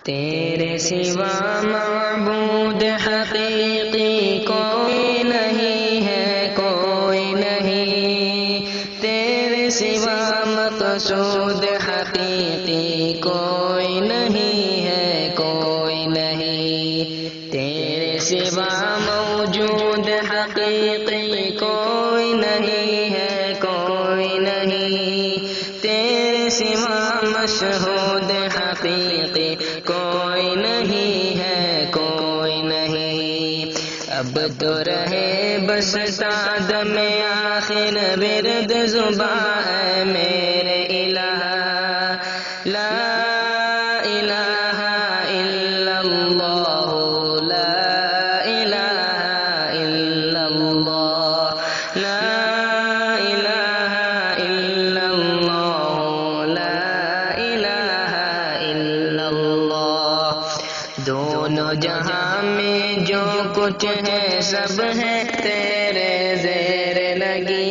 تیرے سوا معبود حقیقی کوئی نہیں ہے، کوئی نہیں، تیرے سوا مقصود حقیقی کوئی نہیں ہے، کوئی نہیں، تیرے سوا موجود حقیقی کوئی نہیں ہے، کوئی نہیں، تیرے سوا مشہود حقیقی کوئی نہیں ہے، کوئی نہیں۔ اب تو رہے بس سعد میں آخر ورد زباں ہے میرے الہ، لا الہ الا اللہ، لا الہ الا اللہ، لا الہ الا اللہ، لا الہ الا اللہ۔ دونوں جہاں میں جو کچھ ہے سب ہے تیرے زیر لگی،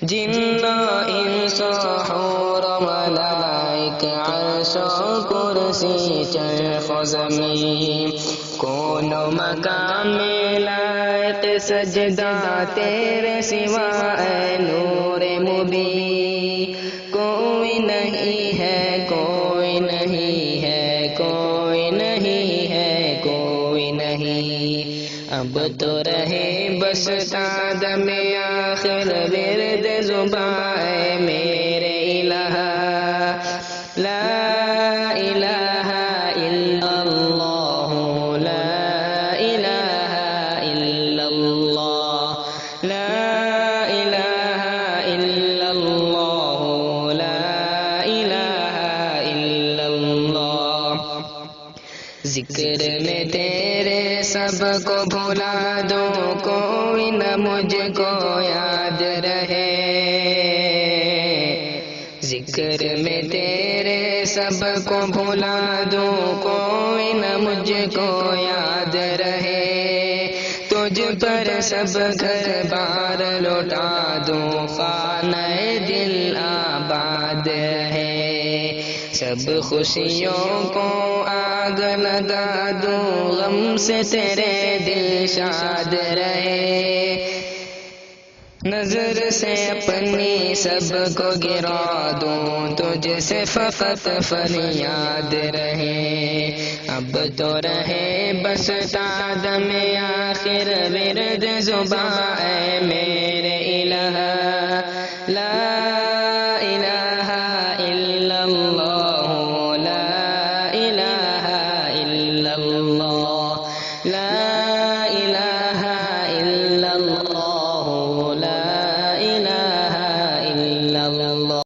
جن و انس و حور و ملائک، عرش و کرسی، چرخ و زمین، کون و مقام میں لائق سجدہ تیرے سوا اے نور مبین، کوئی نہیں ہے، کوئی نہیں ہے، کوئی نہیں ہے، کوئی نہیں۔ اب تو رہے بس سعد میں آخر ورد زباں ہے میرے الہ، لا الہ الا اللہ، لا الہ الا اللہ، لا الہ الا اللہ، لا الہ الا اللہ۔ ذکر میں تیرے سب کو بھلا دو، کوئی نہ مجھ کو یاد رہے، ذکر میں تیرے سب کو بھلا دو، کوئی نہ مجھ کو یاد رہے، تجھ پر سب گھر بار لوٹا دوں، خانہ دل آباد ہے، سب خوشیوں کو آگ لگا دوں، غم سے تیرے دل شاد رہے، نظر سے اپنی سب کو گرا دوں، تجھ سے فقط فریاد رہے۔ اب تو رہے بس سعد میں آخر ورد زباں اے میرے الہ،